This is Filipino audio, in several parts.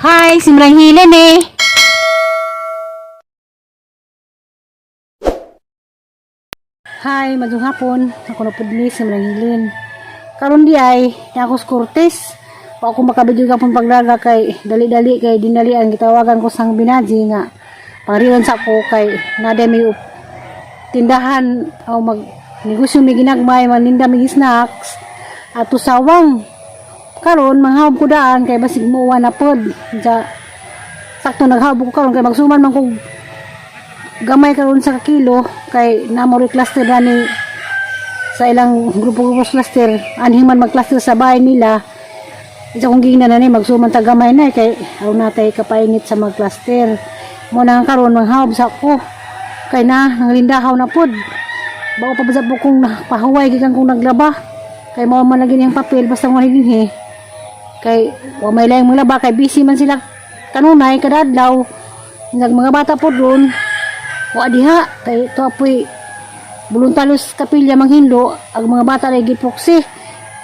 Hi, simrang hilan eh. Hi, madung hapon. Ako na po din simrang hilan. Karon di ay, ako Cortez. Pa ako makabidyo ka pong pagdaga kay dali-dali kay dinalian gitawagan ko sang binaji nga. Pangriyon sa ko kay nade may tindahan o mag negosyo may ginagmay maninda may snacks at usawang karon manghawb ko daan kay basig muuwa na pod ja sakto naghawb ko karon kay magsuman man kog gamay karon sa kilo kay namori cluster ni sa ilang grupo cluster anhin man mag-cluster sa bahay nila isa kong gingnan na ni magsuman ta gamay na kay aron natay kapainit sa mag-cluster mo nang karon manghawb sa ko kay na nanglindahaw na pod bago pa basap kong pahuway gikan kong naglaba kay mao man lagi niyang papel basta mo higin kay wa may layang mga laba kay busy man sila kanunay kada adlaw mga bata po doon wa diha kay to apoy voluntaryos kapilya manghindo ang mga bata lay giproksi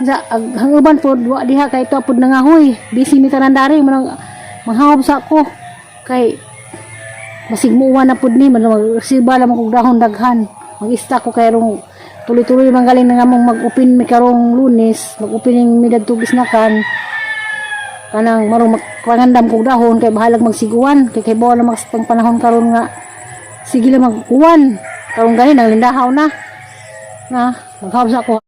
sa hanguban po wa diha kay to apod nangahoy busy mi tanandari man manghawb sa ko kay masig muuwa na pod ni man magsiba lamang kog dahon daghan mag-stock ko kay rong tuloy-tuloy man galing na nga mong mag-upin mi karong Lunes mag-upining mi dagtog isnakan kanang marong pangandam kog dahon kay bahalag magsiguan kay bawa na magsitang panahon karon nga sige lang mag-uwan karong gani nang lindahaw na maghawb sa ko.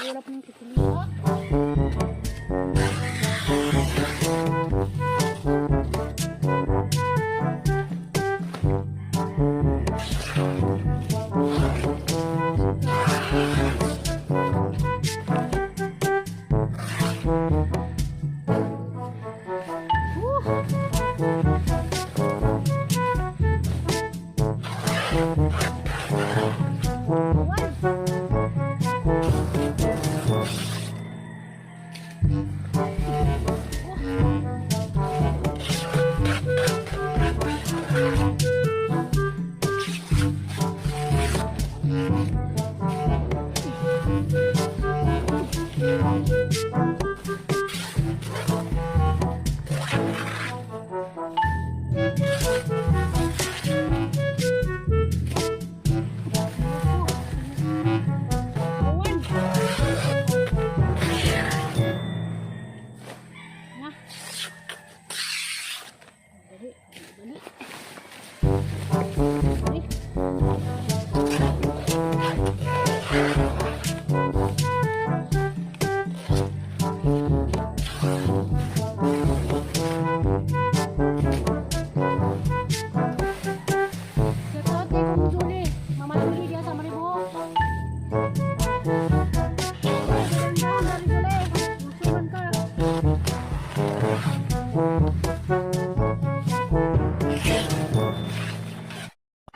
Wala pa yung kituloy.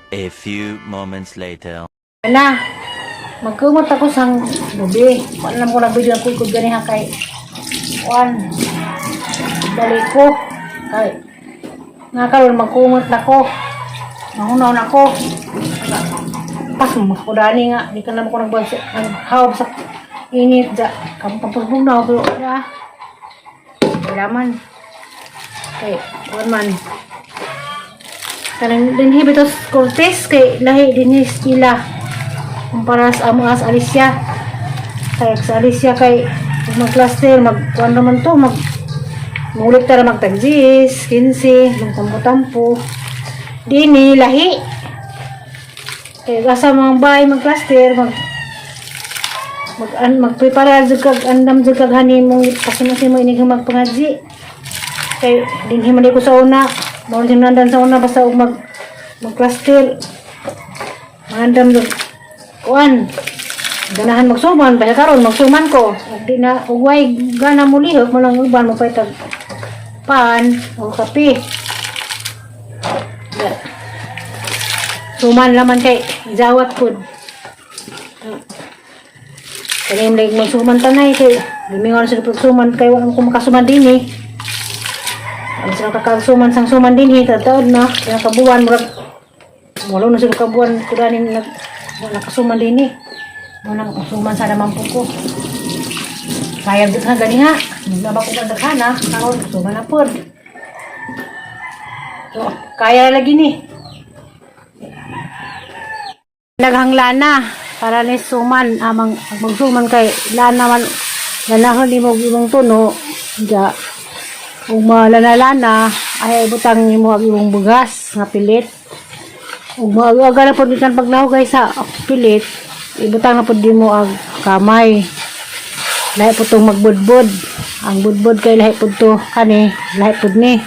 A few moments later. Ala, magkumot ako sang gabi. Alam ko nag-video ang kulkod gani ha kay Juan. Dali ko. Kay nga karon magkumot na ko. Mahunaw na ko. Pas mo ko dani nga, di ka naman ko naghawab sa init da. Kampapagpug na ako ya. Laman. Kay Juan man. Kanang dinhi bitos Cortez kay lahi dinhi sila kumpara sa amo as Alicia kay sa Alicia kay mag-cluster mag-kuan naman to mulit tara magtagzis 15 magtampo-tampo dinhi lahi kay asa mga bahay mag-cluster magprepara jud kag andam jud kag hanimong pasimong ini magpangadji kay dinhi man ko sa una mao din nandan sa una basta og mag-cluster mandam do kuan ganahan magsuman basta karon magsuman ko di na ugway gana mo lihok mo lang uban mo paytag pan o kape suman laman kay izawat pud kaya like magsuman tanay kay limingon sa pagsuman kay wala ko makasuman din eh. Ang sila kakagsuman sang suman din tataod na kaya kabuan wala na sila kabuan kudanin nakasuman din wala suman sa naman po ko kaya dito nga gani ha nabak ko daghan ha karon suman na pod so kaya lagi ni naghang lana para ni suman amang magsuman kay lana man nanahon ni mo ibang tuno ja ug malalana ay butang nimo ang imong bugas nga pilit ug maaga na pud kan paglahugay sa pilit ibutang na pud nimo ang kamay lahi pud tong magbudbud ang budbud kay lahi pud to kani lahi pud ni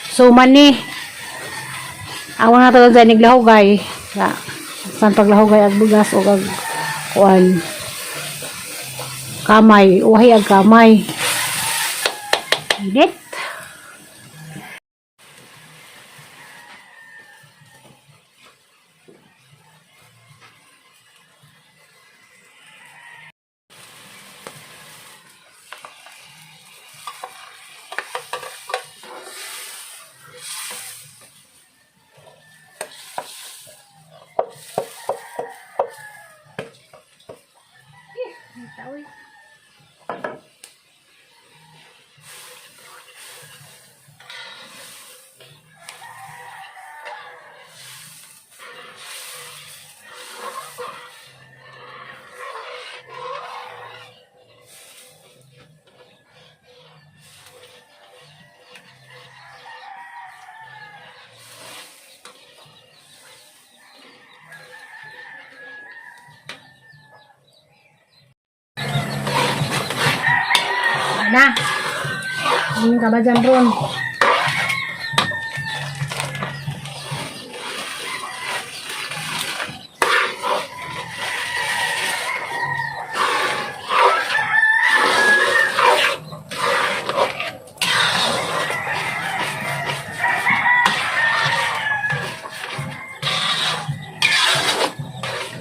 suman ni awang na to sa niglahugay sa san paglahugay ang bugas o ang kuan kamay uhay ang kamay init. Na. Ini ka ba dyan, Ron?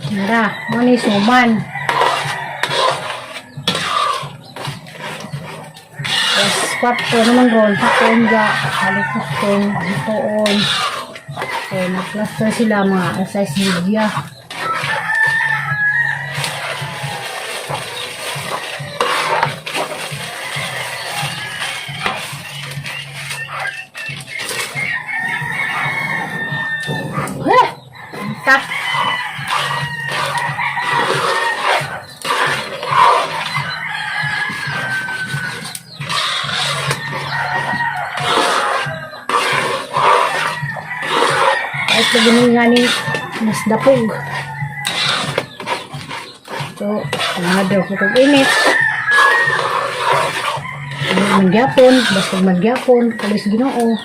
Nara, mani suman. Yes, kwarto naman ron. Sakon ga. Halikustong. Hitoon. Okay, nag-cluster sila mga size media. Tak. Kahit na ganun nga ni mas dapog. So, another ko init. Magyapon, basta magyapon, kalis Ginoo.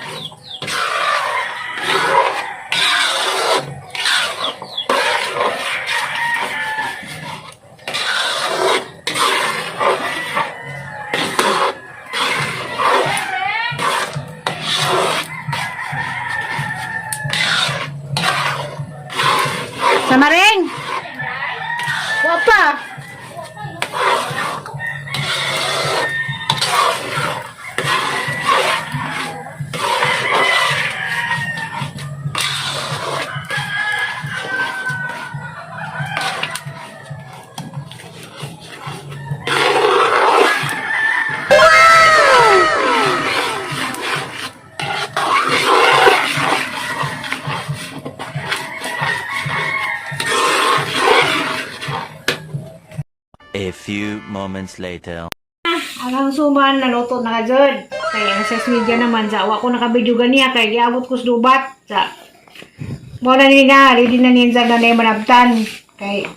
Samaring! Wapa! A few moments later. Ang suman, naluto na ka dyan. Kaya ang sa media naman, sa awa ko nakabidyo ganiya, kaya giabot ko sa dubat. Sa, mo na niya, ready na niya dyan na na manabtan. Kaya,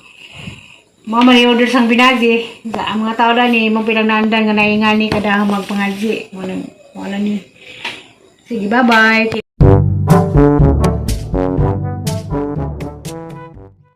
mo man i-order sang binagi. Sa ang mga tao na ni, mong pinagnaandan nga naingani kada magpangaji. Mo na ni. Sige, bye-bye.